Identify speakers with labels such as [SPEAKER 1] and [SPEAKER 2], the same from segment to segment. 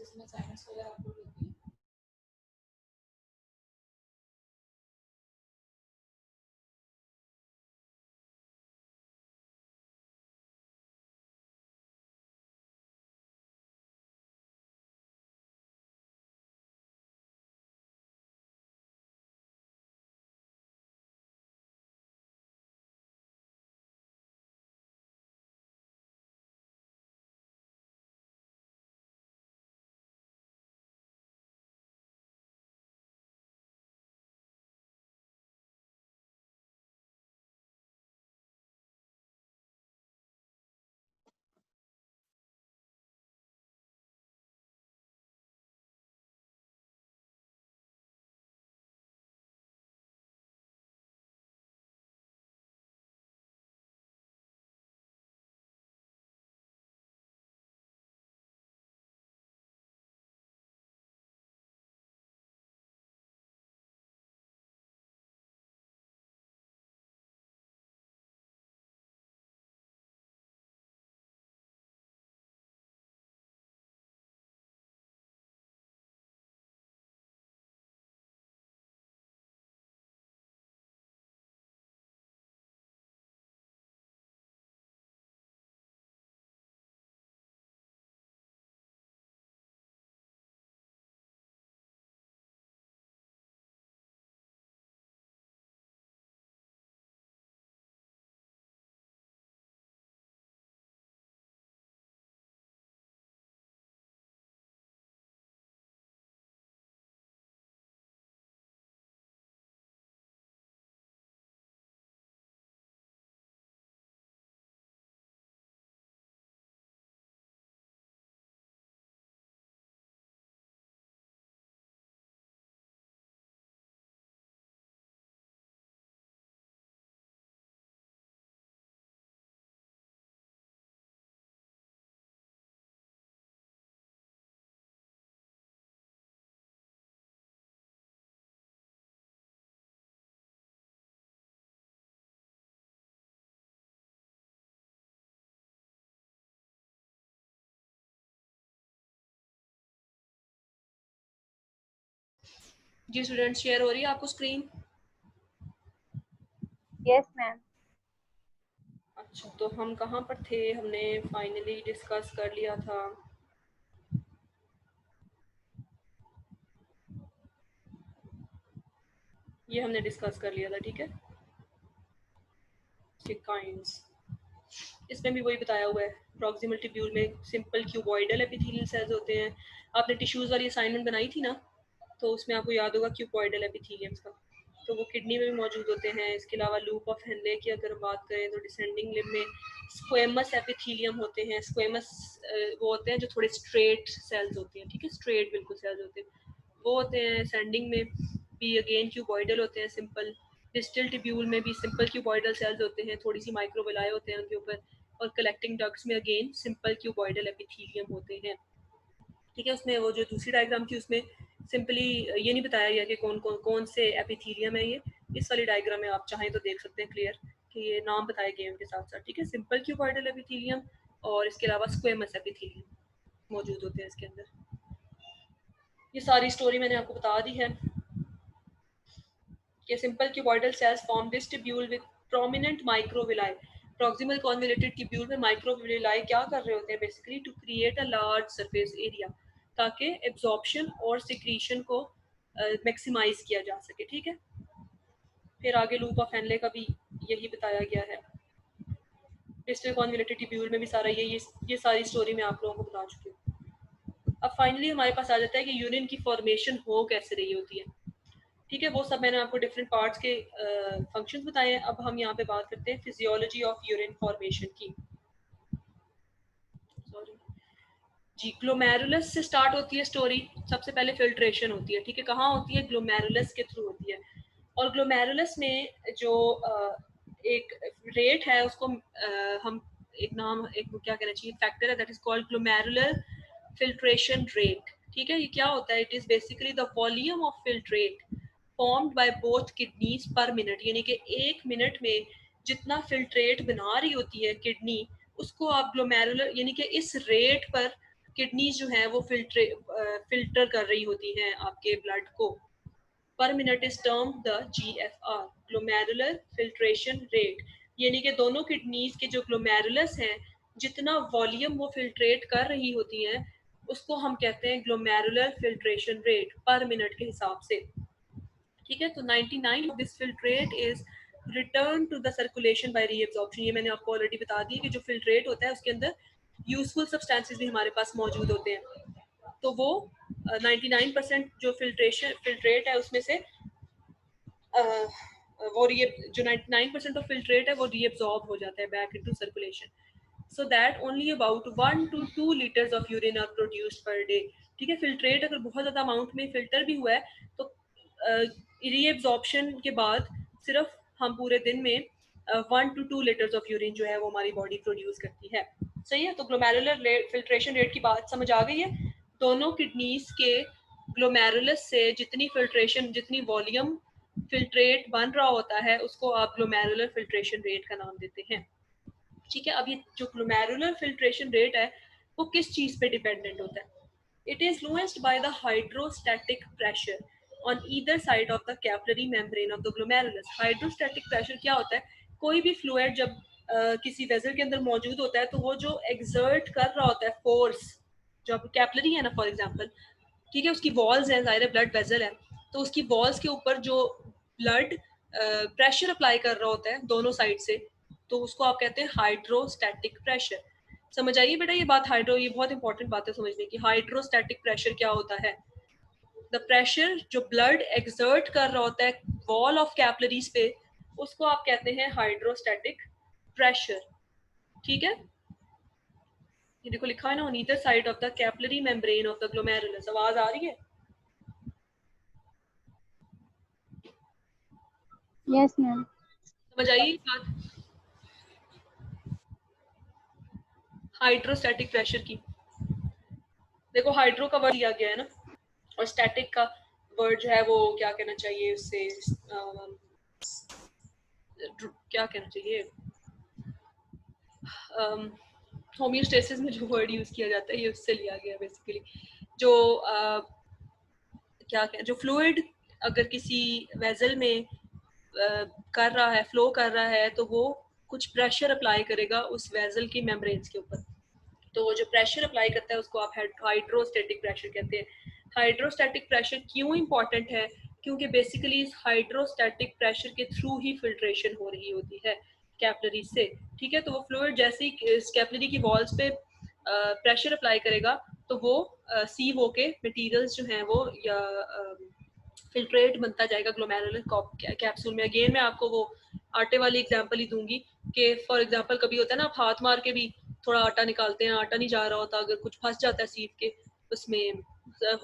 [SPEAKER 1] जिसमें साइनस वगैरह अपलोड होती है। जी स्टूडेंट, शेयर हो रही है आपको स्क्रीन?
[SPEAKER 2] Yes ma'am.
[SPEAKER 1] अच्छा, तो हम कहाँ पर थे? हमने फाइनली डिस्कस कर लिया था ये हमने डिस्कस कर लिया था, ठीक है। काइंड्स, इसमें भी वही बताया हुआ है। प्रॉक्सिमल ट्यूब्यूल में सिंपल क्यूबॉइडल एपिथेलियल सेल्स होते हैं। आपने टिश्यूज वाली असाइनमेंट बनाई थी ना, तो उसमें आपको याद होगा क्यूबॉइडल एपिथेलियम्स का। तो वो किडनी में भी मौजूद होते हैं। इसके अलावा लूप ऑफ हेनले की अगर बात करें तो डिसेंडिंग लिम्ब में स्क्वेमस एपिथेलियम होते हैं। स्क्वेमस वो होते हैं जो थोड़े स्ट्रेट सेल्स होते हैं, ठीक है, स्ट्रेट बिल्कुल सेल्स होते हैं वो होते हैं। सेंडिंग में भी अगेन क्यूबॉइडल होते हैं सिंपल। डिस्टल ट्यूब्यूल में भी सिंपल क्यूबॉइडल सेल्स होते हैं, थोड़ी सी माइक्रोविलाई होते हैं उनके ऊपर। और कलेक्टिंग डक्ट्स में अगेन सिंपल क्यूबॉइडल एपिथेलियम होते हैं, ठीक है। उसमें वो जो दूसरी डायग्राम थी उसमें सिंपली ये नहीं बताया गया कि कौन से एपिथेलियम है ये। इस वाली डायग्राम में आप चाहें तो देख सकते हैं क्लियर कि ये नाम बताए गए उनके साथ साथ, ठीक है। सिंपल क्यूबॉइडल एपिथेलियम और इसके अलावा स्क्वेमस एपिथेलियम मौजूद होते हैं इसके अंदर। ये सारी स्टोरी मैंने आपको बता दी है कि simple cuboidal cells form this tubule with prominent microvilli. Proximal convoluted tubule में माइक्रोविलाई क्या कर रहे होते हैं? Basically to create a large surface area, ताकि एब्जॉर्प्शन और सिक्रीशन को मैक्सिमाइज किया जा सके, ठीक है। फिर आगे लूप ऑफ हेनले का भी यही बताया गया है। डिस्टल कॉन्वोल्यूटेड ट्यूब्यूल में भी सारा ये सारी स्टोरी मैं आप लोगों को बता चुकी हूँ। अब फाइनली हमारे पास आ जाता है कि यूरिन की फॉर्मेशन हो कैसे रही होती है, ठीक है। वो सब मैंने आपको डिफरेंट पार्ट्स के फंक्शंस बताए हैं। अब हम यहाँ पे बात करते हैं फिजियोलॉजी ऑफ यूरिन फॉर्मेशन की। सॉरी जी, ग्लोमेरुलस से स्टार्ट होती है स्टोरी। सबसे पहले फिल्ट्रेशन होती है, ठीक है। कहाँ होती है? ग्लोमेरुलस के थ्रू होती है। और ग्लोमेरुलस में जो एक रेट है उसको हम एक क्या कहना चाहिए, फैक्टर है, that is called glomerular filtration rate, ठीक है। ये क्या होता है? It is basically the volume of filtrate formed by both kidneys पर मिनट, यानी कि एक मिनट में जितना फिल्ट्रेट बना रही होती है किडनी, उसको आप ग्लोमेरुलर यानी कि इस रेट पर किडनीज जो हैं वो फिल्टर कर रही होती हैं आपके ब्लड को। पर minute is term the GFR, glomerular filtration rate, यानी कि दोनों किडनीज के जो ग्लोमेरुलस हैं, जितना वॉल्यूम वो फिल्ट्रेट कर रही होती हैं, उसको हम कहते हैं glomerular filtration rate per minute के हिसाब से। ठीक है, तो 99 this filtrate is return to the circulation by reabsorption. ये मैंने आपको ऑलरेडी बता दी कि जो फिल्ट्रेट होता है उसके अंदर यूजफुल सब्सटेंसेस भी हमारे पास मौजूद होते हैं, तो वो 99% जो फिल्ट्रेट है उसमें से वो जो 99% ऑफ फिल्ट्रेट है वो रीअब्सॉर्ब हो जाता है back into circulation, so that only about 1 to 2 liters of urine are produced per day। ठीक है, फिल्ट्रेट अगर बहुत ज़्यादा अमाउंट में फिल्टर भी हुआ है तो रीएब्जॉर्प्शन के बाद सिर्फ हम पूरे दिन में 1 to 2 लीटर्स ऑफ यूरिन जो है वो हमारी बॉडी प्रोड्यूस करती है। सही है, तो ग्लोमेरुलर फिल्ट्रेशन रेट की बात समझ आ गई है। दोनों किडनीज के ग्लोमेरुलस से जितनी फिल्ट्रेशन, जितनी वॉल्यूम फिल्ट्रेट बन रहा होता है उसको आप ग्लोमेरुलर फिल्ट्रेशन रेट का नाम देते हैं। ठीक है, अब ये जो ग्लोमेरुलर फिल्ट्रेशन रेट है वो किस चीज पे डिपेंडेंट होता है? It is influenced by the hydrostatic pressure on either side of the capillary membrane of the glomerulus. Hydrostatic pressure क्या होता है? कोई भी फ्लूइड जब किसी वेसल के अंदर मौजूद होता है तो वो जो एक्सर्ट कर रहा होता है फोर्स, जो कैपिलरी है ना फॉर एग्जांपल, ठीक है, उसकी वॉल्स हैं, जाहिर है ब्लड वेसल है, तो उसकी वॉल्स के ऊपर जो ब्लड प्रेशर अप्लाई कर रहा होता है दोनों साइड से, तो उसको आप कहते हैं हाइड्रोस्टैटिक प्रेशर। समझ आइए बेटा ये बात, ये बहुत इंपॉर्टेंट बात है समझने की। हाइड्रोस्टैटिक प्रेशर क्या होता है? द प्रेशर जो ब्लड एक्सर्ट कर रहा होता है वॉल ऑफ कैपिलरीज पे, उसको आप कहते हैं हाइड्रोस्टैटिक प्रेशर। ठीक है, ये देखो लिखा है ना, on either side of the capillary membrane of the glomerulus. आवाज आ रही है?
[SPEAKER 2] Yes ma'am.
[SPEAKER 1] समझ आई बात हाइड्रोस्टैटिक प्रेशर की? देखो हाइड्रो का वर्ड दिया गया है ना, और स्टैटिक का वर्ड जो है वो क्या कहना चाहिए उससे, क्या कहना चाहिए, होम्योस्टेसिस में जो वर्ड यूज किया जाता है ये उससे लिया गया बेसिकली। जो क्या जो फ्लूइड अगर किसी वेजल में कर रहा है, फ्लो कर रहा है, तो वो कुछ प्रेशर अप्लाई करेगा उस वेजल की मेम्ब्रेन्स के ऊपर। तो वो जो प्रेशर अप्लाई करता है उसको आप हाइड्रोस्टैटिक प्रेशर कहते हैं। हाइड्रोस्टैटिक प्रेशर क्यों इंपॉर्टेंट है? क्योंकि बेसिकली इस हाइड्रोस्टैटिक प्रेशर के थ्रू ही फिल्ट्रेशन हो रही होती है कैपिलरी से। ठीक है, तो वो फ्लूइड जैसे ही कैपिलरी की वॉल्स पे प्रेशर अप्लाई करेगा तो वो सीव होके मटेरियल्स जो हैं वो या फिल्ट्रेट बनता जाएगा ग्लोमेरुलर कैप्सूल में। अगेन मैं आपको वो आटे वाली एग्जांपल ही दूंगी कि फॉर एग्जांपल कभी होता है ना, आप हाथ मार के भी थोड़ा आटा निकालते हैं, आटा नहीं जा रहा होता, अगर कुछ फंस जाता है सीट के उसमें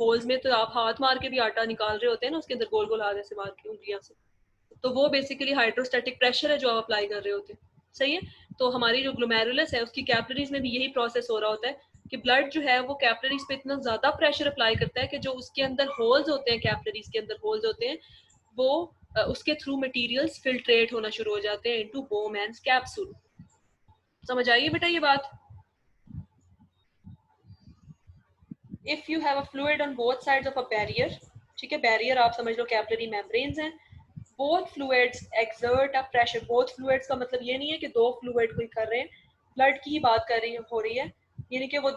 [SPEAKER 1] होल्स में, तो आप हाथ मार के भी आटा निकाल रहे होते हैं ना उसके अंदर, गोल गोल हाथ ऐसे मार के उंगलियां से, तो वो बेसिकली हाइड्रोस्टैटिक प्रेशर है जो आप अप्लाई कर रहे होते हैं। सही है, तो हमारी जो ग्लोमेरुलस है उसकी कैपिलरीज में भी यही प्रोसेस हो रहा होता है कि ब्लड जो है वो कैपिलरीज पे इतना ज्यादा प्रेशर अप्लाई करता है कि जो उसके अंदर होल्स होते हैं, कैपिलरीज के अंदर होल्स होते हैं, वो उसके थ्रू मटेरियल्स फिल्ट्रेट होना शुरू हो जाते हैं इनटू बोमैन्स कैप्सूल। समझ आइए बेटा ये बात? If you have a fluid on both sides of a barrier, ठीक है, बैरियर आप समझ लो कैपिलरी मेम्ब्रेन्स हैं, both fluids exert a pressure. Both fluids का मतलब ये नहीं है कि दो फ्लूइड कोई कर रहे हैं, ब्लड की ही बात हो रही है, यानी कि वो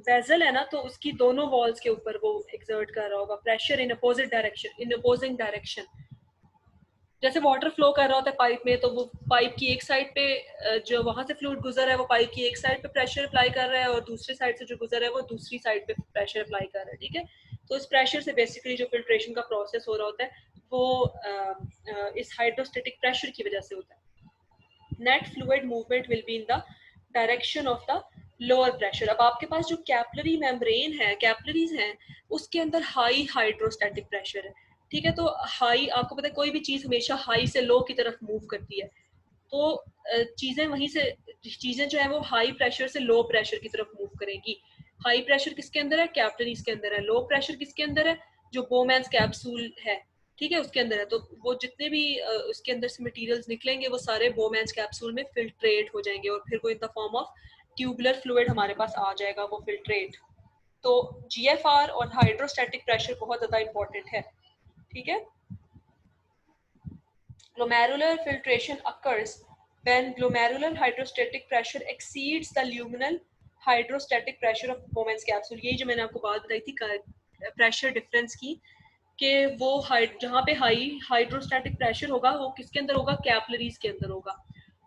[SPEAKER 1] वेजल है ना, तो उसकी दोनों वॉल्स के ऊपर वो एक्सर्ट कर रहा होगा pressure in opposite direction, in opposing direction. जैसे वाटर फ्लो कर रहा होता है पाइप में, तो वो पाइप की एक साइड पे जो वहां से फ्लूइड गुजर रहा है वो पाइप की एक साइड पे प्रेशर अप्लाई कर रहा है, और दूसरी साइड से जो गुजर रहा है वो दूसरी साइड पे प्रेशर अप्लाई कर रहा है। ठीक है, तो इस प्रेशर से बेसिकली जो फिल्ट्रेशन का प्रोसेस हो रहा होता है वो इस हाइड्रोस्टेटिक प्रेशर की वजह से होता है। Net fluid movement will be in the direction of the lower pressure. अब आपके पास जो कैपिलरी मेम्ब्रेन है, कैपिलरीज हैं, उसके अंदर हाई हाइड्रोस्टैटिक प्रेशर है। ठीक है, तो हाई, आपको पता है कोई भी चीज हमेशा हाई से लो की तरफ मूव करती है, तो चीजें वहीं से, चीजें जो है वो हाई प्रेशर से लो प्रेशर की तरफ मूव करेगी। हाई प्रेशर किसके अंदर है? कैपिलरीज के अंदर है। लो प्रेशर किसके अंदर है? जो बोमैन्स कैप्सूल है, ठीक है, उसके अंदर है। तो वो जितने भी उसके अंदर से मटेरियल्स निकलेंगे वो सारे बोमैन्स कैप्सूल में फिल्ट्रेट हो जाएंगे और फिर वो in the form of tubular fluid हमारे पास आ जाएगा, वो फिल्ट्रेट। तो GFR और हाइड्रोस्टैटिक प्रेशर बहुत ज़्यादा इंपॉर्टेंट है, ठीक है। Glomerular filtration occurs when glomerular hydrostatic pressure exceeds the luminal hydrostatic pressure of Bowman's capsule। यही जो मैंने आपको बात बताई थी प्रेशर डिफरेंस की, कि वो जहाँ पे हाई हाइड्रोस्टैटिक प्रेशर होगा वो किसके अंदर होगा, कैपिलरीज के अंदर होगा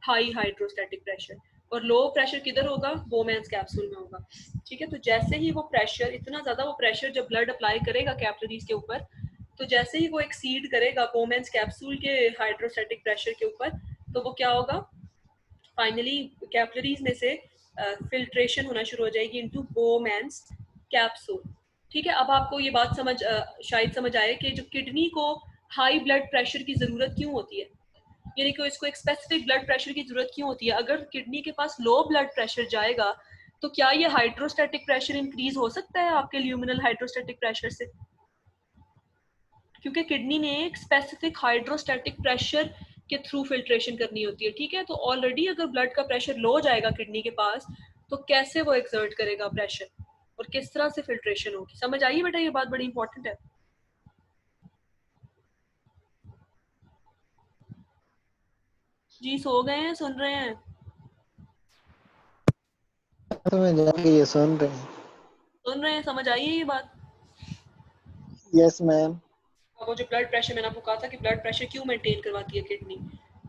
[SPEAKER 1] हाई हाइड्रोस्टैटिक प्रेशर, और लो प्रेशर किधर होगा, बोमैन्स कैप्सूल में होगा, ठीक है। तो जैसे ही वो प्रेशर, इतना ज्यादा वो प्रेशर जब ब्लड अप्लाई करेगा कैपिलरीज के ऊपर, तो जैसे ही वो एक्सीड करेगा बोमैन्स कैप्सूल के हाइड्रोस्टैटिक प्रेशर के ऊपर, तो वो क्या होगा, फाइनली कैपिलरीज में से फिल्ट्रेशन होना शुरू हो जाएगी इनटू बोमैन्स कैप्सूल, ठीक है। अब आपको ये बात शायद समझ आए कि जो किडनी को हाई ब्लड प्रेशर की जरूरत क्यों होती है, यानी कि इसको एक स्पेसिफिक ब्लड प्रेशर की जरूरत क्यों होती है। अगर किडनी के पास लो ब्लड प्रेशर जाएगा तो क्या ये हाइड्रोस्टैटिक प्रेशर इंक्रीज हो सकता है आपके ल्यूमिनल हाइड्रोस्टैटिक प्रेशर से, क्योंकि किडनी ने एक स्पेसिफिक हाइड्रोस्टैटिक प्रेशर के थ्रू फिल्ट्रेशन करनी होती है, ठीक है। तो ऑलरेडी अगर ब्लड का प्रेशर लो जाएगा किडनी के पास, तो कैसे वो एक्सर्ट करेगा प्रेशर और किस तरह से फिल्ट्रेशन होगी। समझ आइए बेटा, ये बात बड़ी इंपॉर्टेंट है। जी सो गए हैं, सुन रहे हैं?
[SPEAKER 2] तो मैं जाके ये सुन रहे हैं।
[SPEAKER 1] सुन रहे हैं, समझ आइए ये बात।
[SPEAKER 2] Yes ma'am.
[SPEAKER 1] वो जो ब्लड प्रेशर मैंने आपको कहा था कि ब्लड प्रेशर क्यों मेंटेन करवाती है किडनी,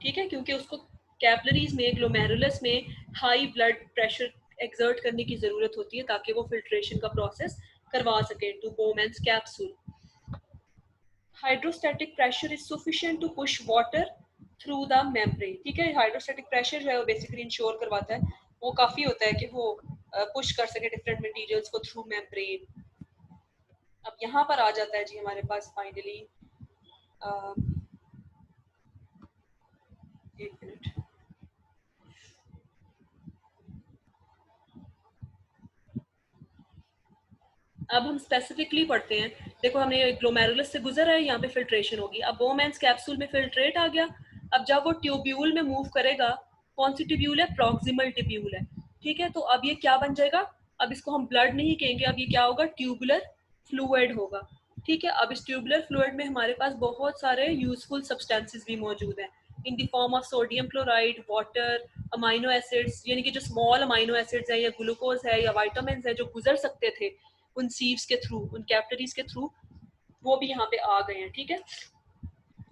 [SPEAKER 1] ठीक है, क्योंकि उसको कैपिलरीज में, ग्लोमेरुलस में हाई ब्लड प्रेशर एक्सर्ट करने की जरूरत होती है ताकि वो फिल्ट्रेशन का प्रोसेस करवा सके to Bowman's capsule. Hydrostatic pressure is sufficient to push water through the membrane, ठीक है। हाइड्रोस्टैटिक प्रेशर जो है वो बेसिकली इंश्योर करवाता है, वो काफी होता है कि वो पुश कर सके डिफरेंट मटेरियल्स को थ्रू मेम्ब्रेन। अब यहाँ पर आ जाता है जी हमारे पास फाइनली, एक मिनट, अब हम स्पेसिफिकली पढ़ते हैं। देखो हमने ग्लोमेरुलस से गुजर है, यहाँ पे फिल्ट्रेशन होगी। अब बोमैन्स कैप्सूल में फिल्ट्रेट आ गया। अब जब वो ट्यूब्यूल में मूव करेगा, कौन सी ट्यूब्यूल है, प्रॉक्सिमल ट्यूब्यूल है, ठीक है। तो अब ये क्या बन जाएगा, अब इसको हम ब्लड नहीं कहेंगे, अब ये क्या होगा, ट्यूबुलर फ्लूइड होगा, ठीक है। अब इस ट्यूबुलर फ्लूइड में हमारे पास बहुत सारे यूजफुल सब्सटेंसेस भी मौजूद हैं in the form of sodium chloride, water, amino acids, यानी कि जो स्मॉल अमाइनो एसिड्स है या ग्लूकोज है या वाइटामिन है जो गुजर सकते थे उन सीव्स के थ्रू, उन कैपिलरीज के थ्रू, वो भी यहाँ पे आ गए हैं, ठीक है।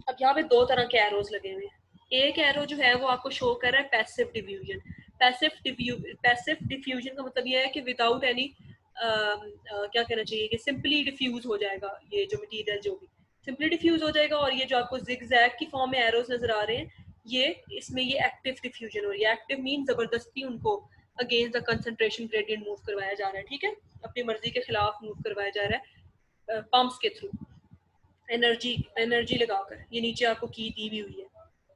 [SPEAKER 1] अब यहाँ पे दो तरह के एरोज लगे हुए हैं। एक एरो जो है वो आपको शो कर रहा है पैसिव डिफ्यूजन। पैसिव डिफ्यूजन का मतलब ये है कि विदाउट एनी क्या कहना चाहिए कि सिंपली डिफ्यूज हो जाएगा, ये जो मटेरियल जो भी सिंपली डिफ्यूज हो जाएगा। और ये जो आपको जिगजैग की फॉर्म में एरोज नजर आ रहे हैं, ये इसमें ये एक्टिव डिफ्यूजन हो रही है। एक्टिव मीन जबरदस्ती उनको against the concentration gradient move करवाया जा रहा है, ठीक है, अपनी मर्जी के खिलाफ मूव करवाया जा रहा है पंप्स के थ्रू, एनर्जी लगाकर। ये नीचे आपको की दी भी हुई है,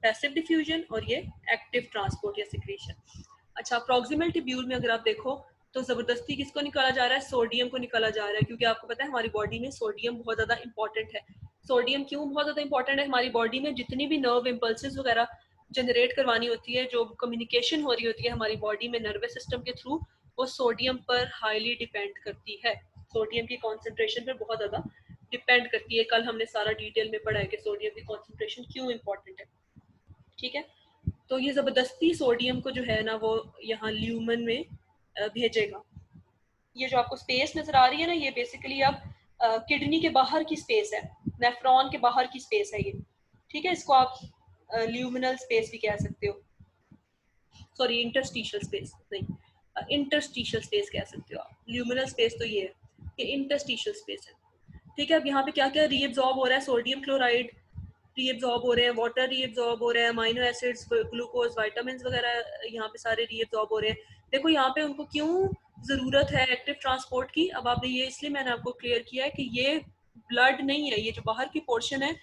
[SPEAKER 1] पैसिव डिफ्यूजन और ये एक्टिव ट्रांसपोर्ट या सिक्रेशन। अच्छा, प्रॉक्सिमल ट्यूब्यूल में अगर आप देखो तो जबरदस्ती किसको निकाला जा रहा है, सोडियम को निकाला जा रहा है, क्योंकि आपको पता है हमारी बॉडी में सोडियम बहुत ज्यादा इंपॉर्टेंट है। सोडियम क्यों बहुत ज्यादा इंपॉर्टेंट है हमारी बॉडी में, जितनी भी नर्व इम्पल्सेस वगैरह जनरेट करवानी होती है, जो कम्युनिकेशन हो रही होती है हमारी बॉडी में नर्वस सिस्टम के थ्रू, वो सोडियम पर हाईली डिपेंड करती है। सोडियम की कॉन्सेंट्रेशन पर बहुत ज्यादा डिपेंड करती है। कल हमने सारा डिटेल में पढ़ा है कि सोडियम की कॉन्सेंट्रेशन क्यों इंपॉर्टेंट है, ठीक है। तो ये जबरदस्ती सोडियम को जो है ना वो यहाँ ल्यूमन में भेजेगा। ये जो आपको स्पेस नजर आ रही है ना, ये बेसिकली अब किडनी के बाहर की स्पेस है, नेफ्रॉन के बाहर की स्पेस है ये, ठीक है। इसको आप ल्यूमिनल स्पेस भी कह सकते हो, सॉरी इंटरस्टिशियल स्पेस नहीं, इंटरस्टिशियल स्पेस कह सकते हो आप। ल्यूमिनल स्पेस तो ये है, ये इंटरस्टिशियल स्पेस है, ठीक है। अब यहाँ पे क्या क्या रीएब्जॉर्ब हो रहा है, सोडियम क्लोराइड रीएब्जॉर्ब हो रहे हैं, वाटर रीएब्जॉर्ब हो रहे हैं, अमाइनो एसिड्स, ग्लूकोज, विटामिन वगैरह यहाँ पे सारे रीएब्जॉर्ब हो रहे हैं। देखो यहाँ पे उनको क्यों जरूरत है एक्टिव ट्रांसपोर्ट की, अब आपने ये इसलिए मैंने आपको क्लियर किया है कि ये ब्लड नहीं है, ये जो बाहर की पोर्शन है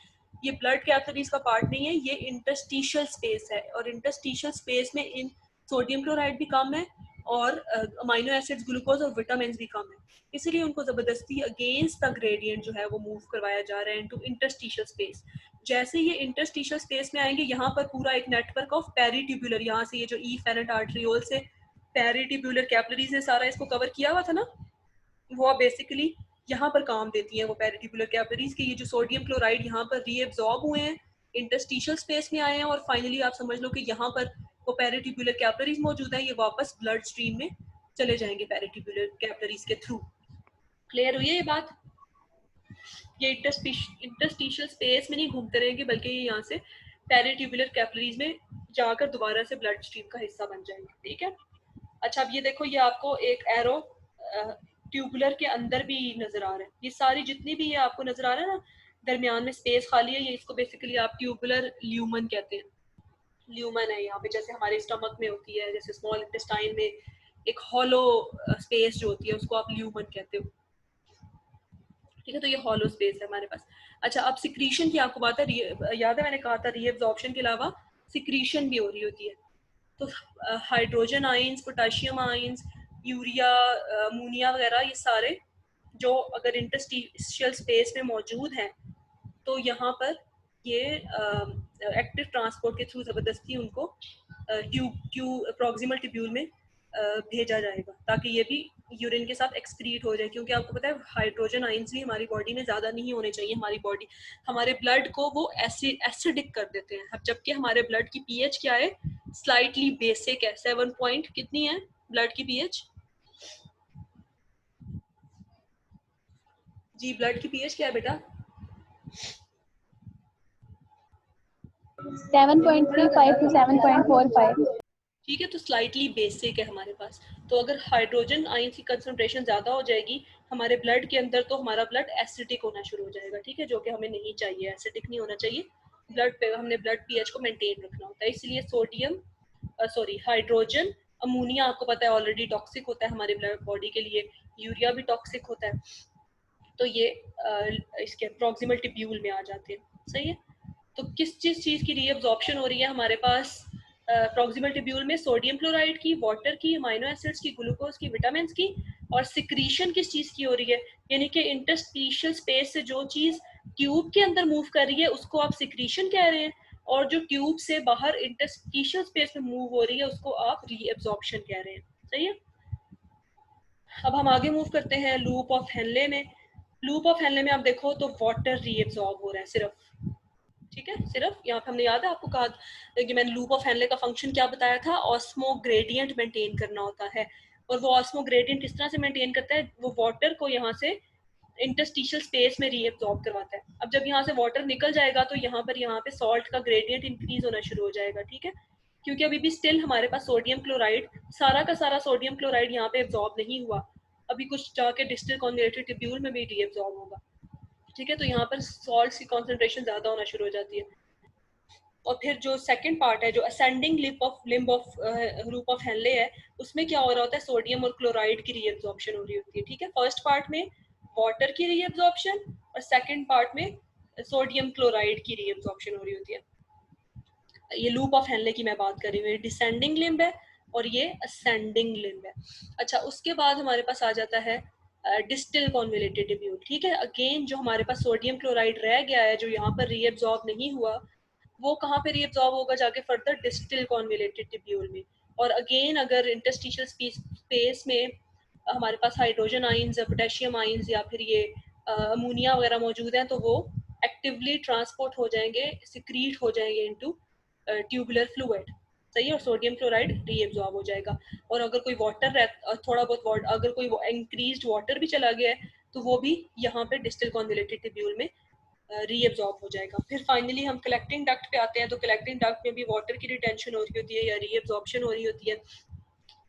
[SPEAKER 1] ये ब्लड कैपिलरीज का पार्ट नहीं है, ये इंटरस्टिशियल स्पेस है। और इंटरस्टिशियल स्पेस में इन सोडियम क्लोराइड भी कम है और अमाइनो एसिड्स, ग्लूकोज और विटामिन भी कम है, इसीलिए उनको जबरदस्ती अगेंस्ट द ग्रेडियंट जो है वो मूव करवाया जा रहा है इनटू इंटरस्टिशियल स्पेस। जैसे ये इंटरस्टिशियल स्पेस में आएंगे, यहाँ पर पूरा एक नेटवर्क ऑफ पेरीट्यूबुलर, यहाँ से ये जो ई फेरेंट आर्टरियोल से पेरिट्यूबुलर कैपिलरीज ने सारा इसको कवर किया हुआ था ना, वो बेसिकली यहाँ पर काम देती हैं वो पेरिट्यूबुलर कैपिलरीज के। ये जो सोडियम क्लोराइड यहाँ पर रीएब्जॉर्ब हुए हैं, इंटरस्टिशियल स्पेस में आए हैं, और फाइनली आप समझ लो कि यहाँ पर वो पेरिट्यूबुलर कैपिलरीज मौजूद हैं, ये वापस ब्लड स्ट्रीम में चले जाएंगे पेरिट्यूबुलर कैपिलरीज के थ्रू। क्लियर हुई है ये बात? ये इंटरस्टिशियल स्पेस में नहीं घूमते रहेंगे, बल्कि ये यहाँ से पेरिट्यूबुलर कैपिलरीज में जाकर दोबारा से ब्लड स्ट्रीम का हिस्सा बन जाएंगे। ठीक है, अच्छा अब ये देखो, ये आपको एक एरो ट्यूबुलर के अंदर भी नजर आ रहा है। ये सारी जितनी भी ये आपको नजर आ रहा है ना, दरमियान में स्पेस खाली है, ये इसको बेसिकली आप ट्यूबुलर ल्यूमन कहते हैं। ल्यूमन है यहाँ पे, जैसे हमारे स्टमक में होती है, जैसे स्मॉल इंटेस्टाइन में एक हॉलो स्पेस जो होती है उसको आप ल्यूमन कहते हो। ठीक है, तो ये हॉलो स्पेस है हमारे पास। अच्छा, अब सिक्रीशन की आपको बात है, याद है मैंने कहा था रीएब्जॉर्प्शन के अलावा सिक्रीशन भी हो रही होती है। तो hydrogen ions, potassium ions, urea, ammonia वगैरह, ये सारे जो अगर इंटरस्टिशियल स्पेस में मौजूद हैं तो यहाँ पर ये एक्टिव ट्रांसपोर्ट के थ्रू ज़बरदस्ती उनको प्रॉक्सिमल ट्यूब्यूल में भेजा जाएगा, ताकि ये भी यूरिन के साथ एक्सक्रीट हो जाए। क्योंकि आपको पता है हाइड्रोजन आयंस भी हमारी बॉडी में ज़्यादा नहीं होने चाहिए। हमारे ब्लड को वो एसिडिक कर देते हैं। अब जबकि हमारे ब्लड की पीएच क्या है, स्लाइटली बेसिक है, 7 पॉइंट कितनी है ब्लड की पीएच? जी, ब्लड की पीएच क्या है बेटा?
[SPEAKER 3] 7.35 to 7.45।
[SPEAKER 1] ठीक है, तो स्लाइटली बेसिक है हमारे पास। तो अगर हाइड्रोजन आयन की कंसंट्रेशन ज़्यादा हो जाएगी हमारे ब्लड के अंदर, तो हमारा ब्लड एसिडिक होना शुरू हो जाएगा। ठीक है, जो कि हमें नहीं चाहिए, एसिडिक नहीं होना चाहिए। ब्लड पे हमने ब्लड पीएच को मेंटेन रखना होता है। इसलिए हाइड्रोजन, अमोनिया आपको पता है ऑलरेडी टॉक्सिक होता है हमारे ब्लड बॉडी के लिए, यूरिया भी टॉक्सिक होता है, तो ये इसके प्रॉक्सिमल ट्यूब्यूल में आ जाते हैं। सही है, तो किस चीज़ की रीअब्जॉर्प्शन हो रही है हमारे पास प्रॉक्सिमल ट्यूब्यूल में? सोडियम क्लोराइड की, वाटर की, अमाइनो एसिड्स की, ग्लूकोज की, विटामिन की। और सिक्रीशन किस चीज़ की हो रही है? यानी कि इंटरस्टिशियल स्पेस से जो चीज़ ट्यूब के अंदर मूव कर रही है उसको आप सिक्रीशन कह रहे हैं, और जो ट्यूब से बाहर इंटरस्टिशियल स्पेस में मूव हो रही है उसको आप रीअब्जॉर्प्शन कह रहे हैं। सही है, अब हम आगे मूव करते हैं लूप ऑफ हेनले में। लूप ऑफ हेनले में आप देखो तो वाटर रीअब्सॉर्ब हो रहा है सिर्फ। ठीक है, सिर्फ यहाँ पे हमने, याद है आपको कहा कि मैंने लूप ऑफ हेनले का फंक्शन क्या बताया था? ऑस्मो ग्रेडियंट मेंटेन करना होता है। और वो ऑस्मो ग्रेडियंट किस तरह से मेंटेन करता है? वो वाटर को यहाँ से इंटरस्टिशियल स्पेस में रीअब्सॉर्ब करवाता है। अब जब यहाँ से वाटर निकल जाएगा तो यहाँ पे सॉल्ट का ग्रेडियंट इंक्रीज होना शुरू हो जाएगा। ठीक है, क्योंकि अभी भी स्टिल हमारे पास सोडियम क्लोराइड, सारा का सारा सोडियम क्लोराइड यहाँ पे एब्जॉर्ब नहीं हुआ, अभी कुछ जाके डिस्टल कॉन्वेलेटेड ट्यूब्यूल में भी रीअब्सॉर्ब होगा। ठीक है, तो यहाँ पर सॉल्ट की कॉन्सेंट्रेशन ज़्यादा होना शुरू हो जाती है। और फिर जो सेकंड पार्ट है, जो ascending limb of loop of Henle है, उसमें क्या हो रहा होता है? सोडियम और क्लोराइड की रीअब्जॉर्प्शन हो रही होती है। ठीक है, फर्स्ट पार्ट में वाटर की रीअब्जॉर्प्शन और सेकंड पार्ट में सोडियम क्लोराइड की रीअब्जॉर्प्शन हो रही होती है। ये लूप ऑफ हेनले की मैं बात कर रही हूँ, ये डिसेंडिंग लिम्ब है और ये असेंडिंग लिम्ब है। अच्छा, उसके बाद हमारे पास आ जाता है डिस्टल कॉन्वेलेटेड ट्यूब्यूल। ठीक है, अगेन जो हमारे पास सोडियम क्लोराइड रह गया है, जो यहाँ पर रीअब्सॉर्ब नहीं हुआ, वो कहाँ पे रीअब्सॉर्ब होगा? जाके फर्दर डिस्टल कॉन्वेलेटेड ट्यूब्यूल में। और अगेन अगर इंटरस्टिशियल स्पेस में हमारे पास हाइड्रोजन आयंस, पोटेशियम आयंस या फिर ये अमोनिया वगैरह मौजूद हैं, तो वो एक्टिवली ट्रांसपोर्ट हो जाएंगे, सिक्रीट हो जाएंगे इनटू ट्यूबुलर फ्लूइड। सही है, और सोडियम क्लोराइड रीअब्सॉर्ब हो जाएगा। और अगर कोई वाटर थोड़ा बहुत अगर कोई इंक्रीज्ड वाटर भी चला गया है तो वो भी यहाँ पे डिस्टल कॉन्वेलेटेड ट्यूब्यूल में रीअब्सॉर्ब हो जाएगा। फिर फाइनली हम कलेक्टिंग डक्ट पे आते हैं। तो कलेक्टिंग डक्ट में भी वाटर की रिटेंशन हो रही होती है या रीअब्सॉर्प्शन हो रही होती है।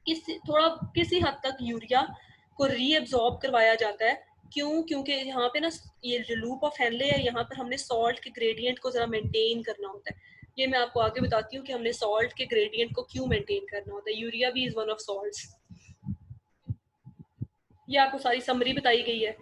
[SPEAKER 1] किसी हद तक यूरिया को रीअब्सॉर्ब करवाया जाता है। क्यों? क्योंकि यहाँ पे ना ये जो लूप ऑफ हेनले है, यहाँ पर हमने सॉल्ट के ग्रेडियंट को जरा मेंटेन करना होता है। ये मैं आपको आगे बताती हूँ कि हमने सॉल्ट के ग्रेडियंट को क्यों मेंटेन करना होता है। यूरिया भी इज वन ऑफ सॉल्ट्स। ये आपको सारी समरी बताई गई है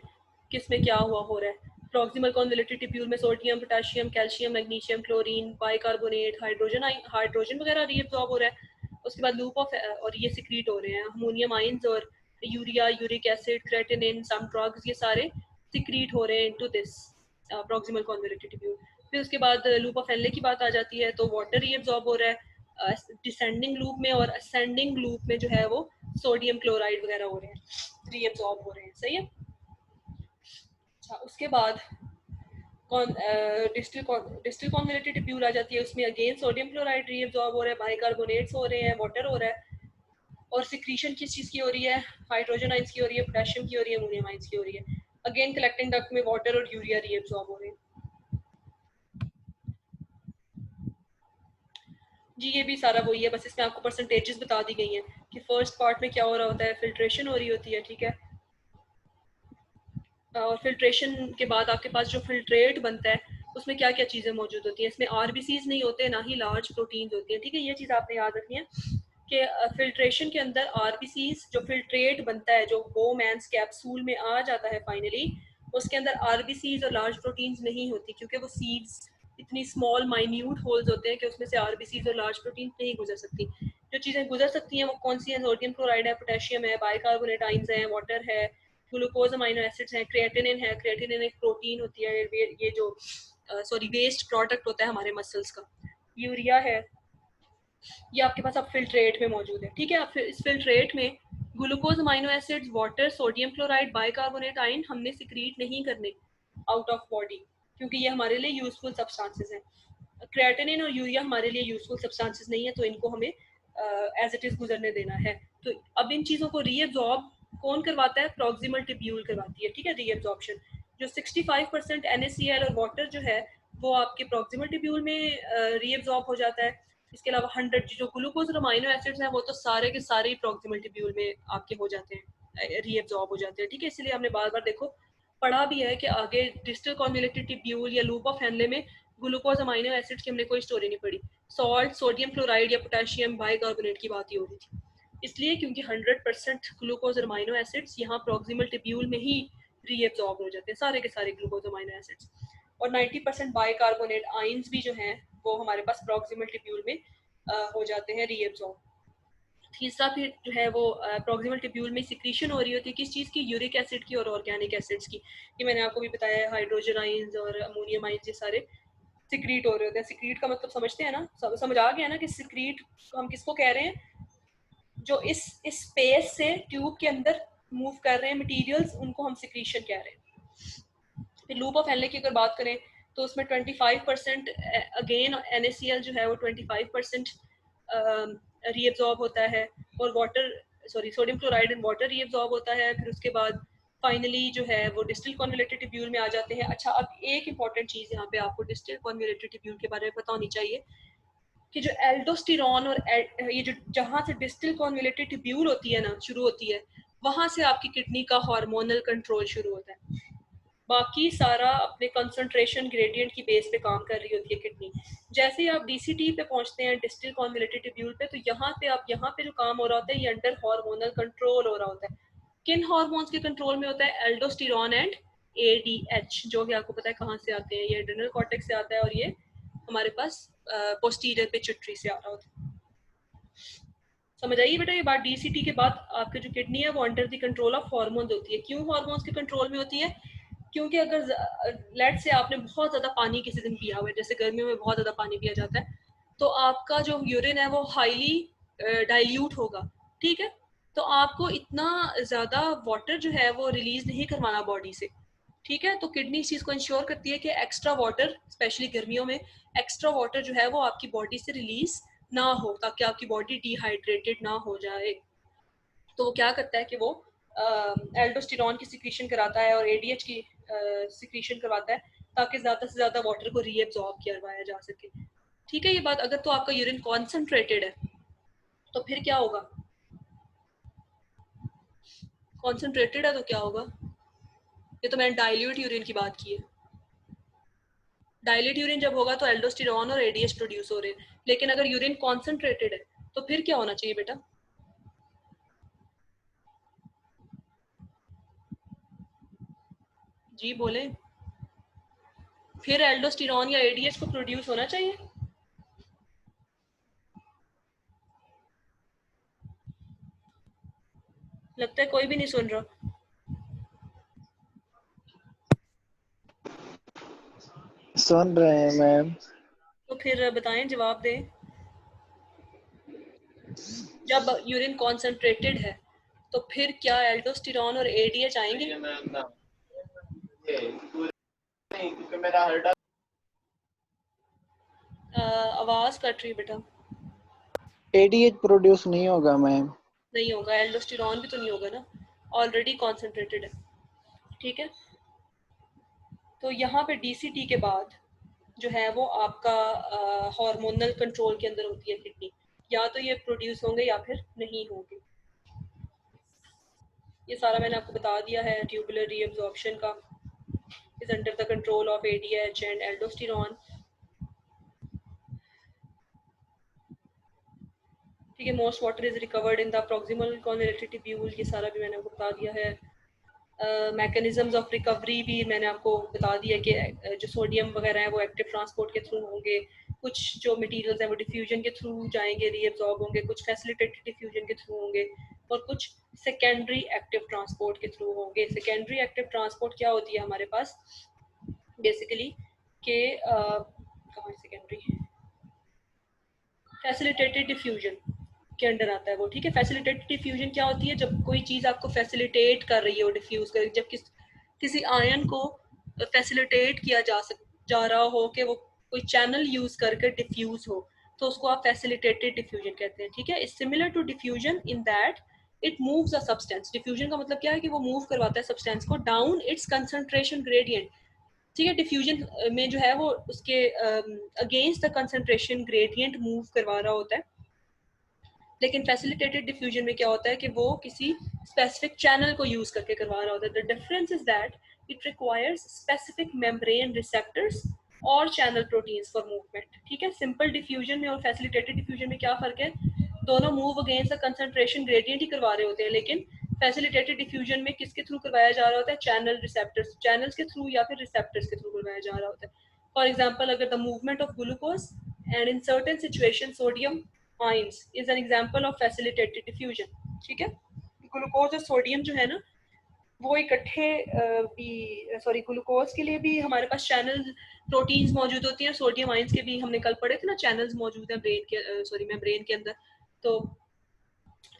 [SPEAKER 1] किसमें क्या हुआ हो रहा है। प्रॉक्सिमल कॉन्वेलेटेड ट्यूब्यूल में sodium, potassium, calcium, magnesium, chlorine, bicarbonate, hydrogen वगैरह रीअब्सॉर्ब हो रहा है। उसके बाद लूप ऑफ और ये सिक्रीट हो रहे हैं अमोनियम आयंस और urea, uric acid, creatinine, some drugs, ये सारे सिक्रीट हो रहे हैं into this proximal convoluted tubule. फिर उसके बाद लूप ऑफ हेनले की बात आ जाती है, तो वाटर रीअब्सॉर्ब हो रहा है डिसेंडिंग लूप में और असेंडिंग लूप में जो है वो सोडियम क्लोराइड वगैरह हो रहे हैं, रीअब्सॉर्ब हो रहे हैं। सही है। अच्छा, उसके बाद डिस्टिल कॉन्जुगेटेड ट्यूब्यूल आ जाती है, उसमें अगेन सोडियम क्लोराइड रीअब्सॉर्ब हो रहा है, बाइकार्बोनेट्स हो रहे हैं, वाटर हो रहा है, और सिक्रीशन किस चीज़ की हो रही है, हाइड्रोजन आइंस की हो रही है, पोटेशियम की हो रही है, अमोनियम आइंस की हो रही है। अगेन कलेक्टिंग डक्ट में वाटर और यूरिया रीअब्सॉर्ब हो रहे हैं। जी ये भी सारा वही है, बस इसमें आपको परसेंटेजेस बता दी गई हैं कि फर्स्ट पार्ट में क्या हो रहा होता है, फिल्ट्रेशन हो रही होती है, ठीक है। और फिल्ट्रेशन के बाद आपके पास जो फिल्ट्रेट बनता है उसमें क्या क्या चीज़ें मौजूद होती हैं, इसमें आरबीसीज नहीं होते, ना ही लार्ज प्रोटीन्स होती हैं, ठीक है। ये चीज़ आपने याद रखनी है कि फिल्ट्रेशन के अंदर आरबीसीज जो फिल्ट्रेट बनता है, जो बोमैंस कैप्सूल में आ जाता है फाइनली, उसके अंदर आरबीसीज और लार्ज प्रोटीन्स नहीं होती, क्योंकि वो सीड्स इतनी स्मॉल माइन्यूट होल्स होते हैं कि उसमें से आरबीसीज और लार्ज प्रोटीन नहीं गुजर सकती। जो चीज़ें गुजर सकती हैं वो कौन सी हैं, सोडियम क्लोराइड है, पोटेशियम है, बाइकार्बोनेट आइंस है, वाटर है, ग्लूकोज अमीनो एसिड्स हैं, क्रिएटिनिन है, क्रिएटिनिन एक प्रोटीन होती है, ये जो सॉरी वेस्ट प्रोडक्ट होता है हमारे मसल्स का, यूरिया है, ये आपके पास अब फिल्ट्रेट में मौजूद है, ठीक है। अब इस फिल्ट्रेट में glucose amino acids, water, sodium chloride, bicarbonate ion हमने सिक्रीट नहीं करने आउट ऑफ बॉडी, क्योंकि ये हमारे लिए यूजफुल सब्सटेंसेस हैं। क्रिएटिनिन और यूरिया हमारे लिए यूजफुल सब्सटेंसेस नहीं है, तो इनको हमें एज इट इज गुजरने देना है। तो अब इन चीज़ों को रीअब्सॉर्ब कौन करवाता है, प्रॉक्सिमल ट्यूब्यूल करवाती है, ठीक है। रीअब्सॉर्प्शन जो 65% NaCl और वाटर जो है वो आपके प्रॉक्सिमल ट्यूब्यूल में रीअब्सॉर्ब हो जाता है। इसके अलावा 100 जो ग्लूकोज और अमीनो एसिड्स हैं वो तो सारे के सारे ही प्रॉक्सिमल ट्यूब्यूल में आपके हो जाते हैं, रीअब्सॉर्ब हो जाते हैं, ठीक है। इसलिए हमने बार बार देखो पढ़ा भी है कि आगे डिस्टल कॉन्जुगेटेड ट्यूब्यूल या लूप ऑफ हेनले में ग्लूकोज अमीनो एसिड्स की हमने कोई स्टोरी नहीं पढ़ी, सॉल्ट, सोडियम क्लोराइड या पोटेशियम बाइकार्बोनेट की बात ही हो रही थी, इसलिए क्योंकि 100% ग्लूकोज और अमीनो एसिड्स यहाँ प्रॉक्सिमल ट्यूब्यूल में ही रीअब्सॉर्ब हो जाते हैं, सारे के सारे ग्लूकोज अमीनो एसिड्स, और 90% बाइकार्बोनेट आइंस भी जो हैं वो हमारे पास प्रॉक्सिमल ट्यूब्यूल में हो जाते हैं रीअब्सॉर्ब। तीसरा फिर जो है वो प्रॉक्सिमल ट्यूब्यूल में सिक्रीशन हो रही होती है, किस चीज़ की, यूरिक एसिड की और ऑर्गेनिक एसिड्स की। ये मैंने आपको भी बताया है, हाइड्रोजन आइंस और अमोनियम आइंस ये सारे सिक्रीट हो रहे होते हैं। सिक्रीट का मतलब समझते हैं ना, समझ आ गया ना कि सिक्रीट हम किसको कह रहे हैं, जो इस स्पेस से ट्यूब के अंदर मूव कर रहे हैं मटेरियल्स, उनको हम सिक्रीशन कह रहे हैं। फिर लूप ऑफ हेनले की अगर बात करें तो उसमें 25% अगेन NaCl जो है वो 25% रीअब्सॉर्ब होता है, और water sodium chloride and water reabsorb होता है। फिर उसके बाद फाइनली जो है वो डिस्टिल कॉन्जुगेटेड ट्यूब्यूल में आ जाते हैं। अच्छा, अब एक इंपॉर्टेंट चीज़ यहाँ पे आपको डिस्टिल कॉन्जुगेटेड ट्यूब्यूल के बारे में पता होनी चाहिए कि जो एल्डोस्टेरॉन और ये जो जहाँ से डिस्टिल कॉन्जुगेटेड ट्यूब्यूल होती है ना, शुरू होती है, वहाँ से आपकी किडनी का हार्मोनल कंट्रोल शुरू होता है। बाकी सारा अपने कंसंट्रेशन ग्रेडियंट की बेस पे काम कर रही होती है किडनी। जैसे ही आप DCT पे पहुंचते हैं, डिस्टिल कॉन्जुगेटेड ट्यूब्यूल पे, तो यहाँ पे जो काम हो रहा होता है ये अंडर हार्मोनल कंट्रोल हो रहा होता है। किन हार्मोन्स के कंट्रोल में होता है, एल्डोस्टेरॉन एंड ADH, जो कि आपको पता है कहाँ से आते हैं, ये एड्रेनल कॉर्टेक्स से आता है, और ये हमारे पास पोस्टीरियर पिट्यूटरी से आ रहा होता है। समझ आइए बेटा ये बात। DCT के बाद आपकी जो किडनी है वो under the control of hormones होती है। क्यों हार्मोन्स के कंट्रोल में होती है, क्योंकि अगर लेट से आपने बहुत ज़्यादा पानी किसी दिन पिया हुआ है, जैसे गर्मियों में बहुत ज़्यादा पानी पिया जाता है, तो आपका जो यूरिन है वो हाईली डाइल्यूट होगा, ठीक है। तो आपको इतना ज़्यादा वाटर जो है वो रिलीज नहीं करवाना बॉडी से, ठीक है। तो किडनी इस चीज़ को इंश्योर करती है कि एक्स्ट्रा वाटर, स्पेशली गर्मियों में एक्स्ट्रा वाटर जो है वो आपकी बॉडी से रिलीज ना हो, ताकि आपकी बॉडी डिहाइड्रेटेड ना हो जाए। तो वो क्या करता है कि वो एल्डोस्टेरॉन की सिक्रीशन कराता है और ADH की सिक्रीशन करवाता है, ताकि ज़्यादा से ज़्यादा वाटर को रीअब्सॉर्ब करवाया जा सके, ठीक है। ये बात अगर तो आपका यूरिन कॉन्सेंट्रेटेड है तो फिर क्या होगा, कॉन्सेंट्रेटेड है तो क्या होगा, ये तो मैंने डाइल्यूट यूरिन की बात की है। डाइल्यूट यूरिन जब होगा तो एल्डोस्टेरॉन और ADH प्रोड्यूस हो रहे हैं, लेकिन अगर यूरिन कॉन्सेंट्रेटेड है तो फिर क्या होना चाहिए बेटा, जी बोले, फिर एल्डोस्टेरॉन या ADH को प्रोड्यूस होना चाहिए। लगता है कोई भी नहीं सुन रहा,
[SPEAKER 2] सुन रहे हैं मैम।
[SPEAKER 1] तो फिर बताएं, जवाब दें। जब यूरिन कॉन्सेंट्रेटेड है तो फिर क्या एल्डोस्टेरॉन और एडीएच आएंगे? आवाज कट रही बेटा।
[SPEAKER 2] एडीएच प्रोड्यूस नहीं होगा मैम।
[SPEAKER 1] नहीं होगा, एल्डोस्टेरॉन भी तो नहीं होगा ना, ऑलरेडी कॉन्सेंट्रेटेड है, ठीक है। तो यहाँ पे डीसीटी के बाद जो है वो आपका हार्मोनल कंट्रोल के अंदर होती है किडनी, या तो ये प्रोड्यूस होंगे या फिर नहीं होंगे। ये सारा मैंने आपको बता दिया है। ट्यूबुलर रीअब्जॉर्प्शन का is under the control of ADH and aldosterone, ठीक है। Most water is recovered in the proximal convoluted tubule, ये सारा भी मैंने आपको बता दिया है। मैकेनिज्म्स ऑफ रिकवरी भी मैंने आपको बता दिया कि जो सोडियम वगैरह है वो एक्टिव ट्रांसपोर्ट के थ्रू होंगे, कुछ जो मटेरियल्स हैं वो डिफ्यूजन के थ्रू जाएंगे, रीअब्सॉर्ब होंगे, कुछ फैसिलिटेटेड डिफ्यूजन के थ्रू होंगे और कुछ सेकेंडरी एक्टिव ट्रांसपोर्ट के थ्रू होंगे। सेकेंडरी एक्टिव ट्रांसपोर्ट क्या होती है हमारे पास बेसिकली कि कहाँ सेकेंडरी फैसिलिटेटेड डिफ्यूजन के अंडर आता है वो, ठीक है। फैसिलिटेटेड डिफ्यूजन क्या होती है? जब कोई चीज़ आपको फैसिलिटेट कर रही है, वो डिफ्यूज कर, जब किसी आयन को फैसिलिटेट किया जा रहा हो कि वो कोई चैनल यूज करके डिफ्यूज हो, तो उसको आप फैसिलिटेटेड डिफ्यूजन कहते हैं, ठीक है। It's similar to diffusion in that it moves a substance. Diffusion का मतलब क्या है कि वो मूव करवाता है सब्सटेंस को डाउन इट्स कंसंट्रेशन ग्रेडियंट, ठीक है। डिफ्यूजन में जो है वो उसके against the concentration gradient move करवा रहा होता है। लेकिन फैसिलिटेटेड डिफ्यूजन में क्या होता है कि वो किसी स्पेसिफिक चैनल को यूज करके करवा रहा होता है। The difference is that it requires specific membrane receptors और चैनल प्रोटीन्स फॉर मूवमेंट, ठीक है। सिंपल डिफ्यूजन में और फैसिलिटेटेड डिफ्यूजन में क्या फर्क है? दोनों move against the concentration gradient ही करवा रहे होते हैं, लेकिन फैसिलिटेटेड डिफ्यूजन में किसके थ्रू करवाया जा रहा होता है? चैनल रिसेप्टर्स, चैनल्स के थ्रू या फिर रिसेप्टर्स के थ्रू करवाया जा रहा होता है। फॉर एग्जाम्पल, अगर the movement of glucose and in certain situation sodium ions is an example of facilitated diffusion, ठीक है। ग्लूकोज और सोडियम जो है ना वो इकट्ठे भी, सॉरी, ग्लूकोज के लिए भी हमारे पास चैनल प्रोटीन्स मौजूद होती हैं, सोडियम आयंस के भी हमने कल पढ़े थे ना, चैनल्स मौजूद हैं ब्रेन के, सॉरी मेम्ब्रेन के अंदर, तो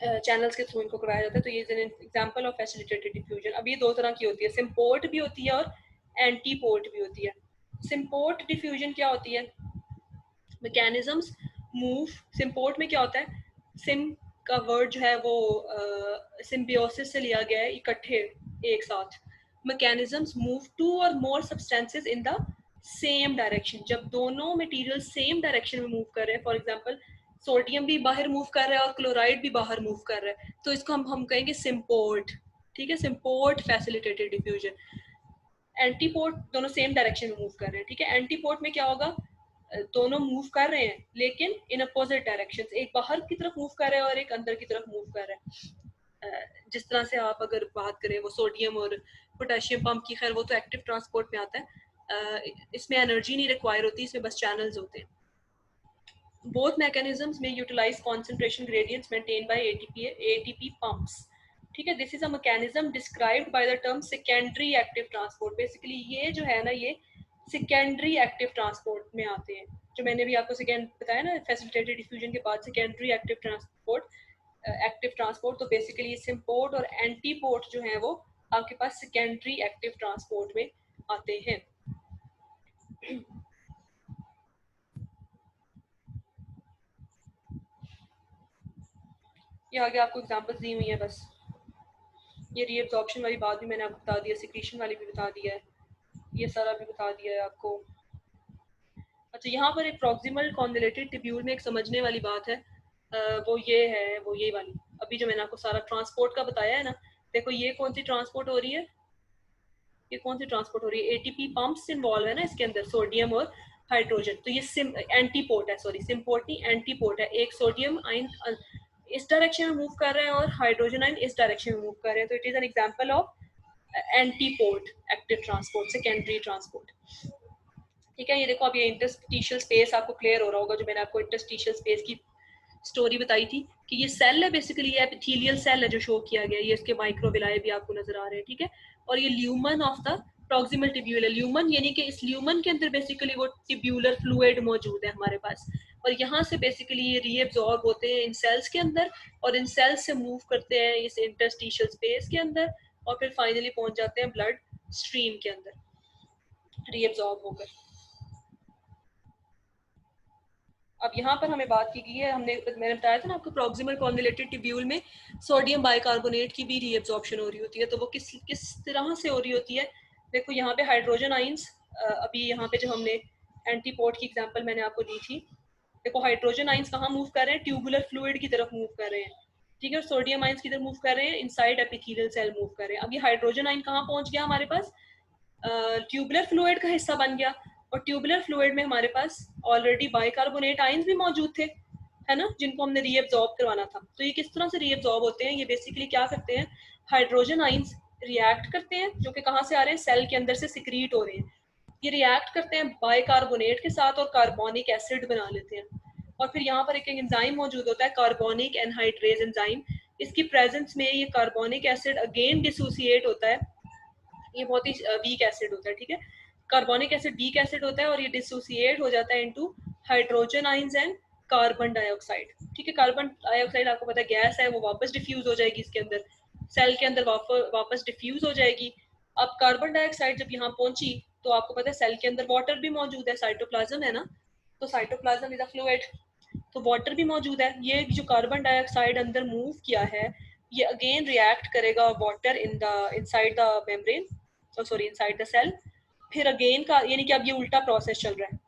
[SPEAKER 1] चैनल्स के थ्रू इनको करवाया जाता है। तो ये is an example of facilitated diffusion. अब ये दो तरह की होती है, सिम्पोर्ट भी होती है और एंटीपोर्ट भी होती है। सिम्पोर्ट डिफ्यूजन क्या होती है? मैकेनिज्म्स मूव, सिम्पोर्ट में क्या होता है? सिम का वर्ड जो है वो सिम्बियोसिस से लिया गया है, इकट्ठे एक साथ। मैकेनिज्म्स मूव टू और मोर substances in the same direction, जब दोनों मटेरियल सेम डायरेक्शन में मूव कर रहे हैं। फॉर एग्जांपल, सोडियम भी बाहर मूव कर रहा है और क्लोराइड भी बाहर मूव कर रहा है, तो इसको हम कहेंगे सिम्पोर्ट, ठीक है। Symport facilitated diffusion. एंटीपोर्ट, दोनों सेम डायरेक्शन में मूव कर रहे हैं, ठीक है। एंटीपोर्ट में क्या होगा? दोनों मूव कर रहे हैं लेकिन इन अपोजिट डायरेक्शंस, एक बाहर की तरफ मूव कर रहा है और एक अंदर की तरफ मूव कर रहा है। जिस तरह से आप अगर बात करें वो सोडियम और पोटेशियम पंप की, खैर वो तो एक्टिव ट्रांसपोर्ट में आता है, इसमें एनर्जी नहीं रिक्वायर होती, इसमें बस चैनल्स होते हैं। बोथ मैकेनिज्म्स में utilise concentration gradients maintain by ATP pumps, ठीक है। This is a mechanism described by the term secondary active transport. Basically ये जो है ना, ये सेकेंडरी एक्टिव ट्रांसपोर्ट में आते हैं। जो मैंने भी आपको सेकेंड बताया ना, फैसिलिटेटेड डिफ्यूजन के बाद secondary active transport, active transport, तो बेसिकली सिम्पोर्ट और एंटीपोर्ट जो है वो आपके पास सेकेंडरी एक्टिव ट्रांसपोर्ट में आते हैं। ये आगे आपको एग्जांपल्स दी हुई है बस। ये रीअब्जॉर्प्शन वाली बात भी मैंने आपको बता दिया, सिक्रीशन वाली भी बता दिया है, ये सारा भी बता दिया है आपको। अच्छा, यहाँ पर एक प्रॉक्सिमल कॉन्वोल्यूटेड ट्यूब्यूल में एक समझने वाली बात है, वो ये है, वो ये वाली अभी जो मैंने आपको सारा ट्रांसपोर्ट का बताया है ना, देखो ये कौन सी ट्रांसपोर्ट हो रही है, ये कौन सी ट्रांसपोर्ट हो रही है? एटीपी पंप्स इन्वॉल्व है ना इसके अंदर, सोडियम और हाइड्रोजन, तो ये एंटीपोर्ट है, सॉरी सिम्पोर्ट नहीं, एंटीपोर्ट है। एक सोडियम आयन इस डायरेक्शन में मूव कर रहे हैं और हाइड्रोजन आयन इस डायरेक्शन में मूव कर रहे हैं, तो it is an example of antiport active transport, secondary transport, ठीक है। ये देखो, अब ये इंटरस्टिशियल स्पेस आपको क्लियर हो रहा होगा, जो मैंने आपको इंटरस्टिशियल स्पेस की स्टोरी बताई थी कि ये सेल है, बेसिकली ये एपिथेलियल सेल है जो शो किया गया, ये इसके माइक्रोविलाई भी आपको नजर आ रहे हैं, ठीक है। और ये lumen of the proximal tubule है। ल्यूमन यानी कि इस ल्यूमन के अंदर बेसिकली वो ट्यूब्यूलर फ्लूइड मौजूद है हमारे पास, और यहाँ से बेसिकली ये रीएब्जॉर्ब होते हैं इन सेल्स के अंदर, और इन सेल्स से मूव करते हैं इस इंटरस्टिशियल स्पेस के अंदर, और फिर फाइनली पहुंच जाते हैं ब्लड स्ट्रीम के अंदर रीएब्जॉर्ब होकर। अब यहाँ पर हमें बात की गई है, मैंने बताया था ना आपको, प्रॉक्सिमल कॉन्वोलेटेड ट्यूब्यूल में सोडियम बाइकार्बोनेट की भी रीएब्जॉर्प्शन हो रही होती है। तो वो किस तरह से हो रही होती है, देखो यहाँ पे हाइड्रोजन आइंस, अभी यहाँ पे जो हमने एंटीपोर्ट की एग्जांपल मैंने आपको दी थी, देखो हाइड्रोजन आइंस कहाँ मूव कर रहे हैं, ट्यूबुलर फ्लूइड की तरफ मूव कर रहे हैं, ठीक है, और सोडियम आइंस किधर मूव कर रहे हैं, इनसाइड एपिथेलियल सेल मूव कर रहे हैं। अब ये हाइड्रोजन आइन कहाँ पहुंच गया, हमारे पास ट्यूबुलर फ्लूइड का हिस्सा बन गया, और ट्यूबुलर फ्लूइड में हमारे पास ऑलरेडी बाइकार्बोनेट आइंस भी मौजूद थे, है ना, जिनको हमने रीएब्जॉर्ब करवाना था। तो ये किस तरह से रीएब्जॉर्ब होते हैं, ये बेसिकली क्या करते हैं, हाइड्रोजन आइंस रिएक्ट करते हैं, जो कि कहाँ से आ रहे हैं, सेल के अंदर से सिक्रीट हो रहे हैं। ये रिएक्ट करते हैं बाइकार्बोनेट के साथ और कार्बोनिक एसिड बना लेते हैं, और फिर यहाँ पर एक एंजाइम मौजूद होता है, कार्बोनिक एनहाइड्रेज एंजाइम। इसकी प्रेजेंस में ये कार्बोनिक एसिड अगेन डिसोसिएट होता है, ये बहुत ही वीक एसिड होता है, ठीक है, कार्बोनिक एसिड वीक एसिड होता है, और ये डिसोसिएट हो जाता है into hydrogen ions and carbon dioxide, ठीक है। कार्बन डाइऑक्साइड आपको पता है गैस है, वो वापस डिफ्यूज हो जाएगी इसके अंदर, सेल के अंदर वापस डिफ्यूज हो जाएगी। अब कार्बन डाइऑक्साइड जब यहाँ पहुंची तो आपको पता है सेल के अंदर वाटर भी मौजूद है, साइटोप्लाज्म है ना, तो साइटोप्लाज्म इज अ फ्लूइड, तो वाटर भी मौजूद है। ये जो कार्बन डाइऑक्साइड अंदर मूव किया है, ये अगेन रिएक्ट करेगा water inside the membrane, sorry inside the cell, फिर अगेन का, यानी कि अब ये उल्टा प्रोसेस चल रहा है,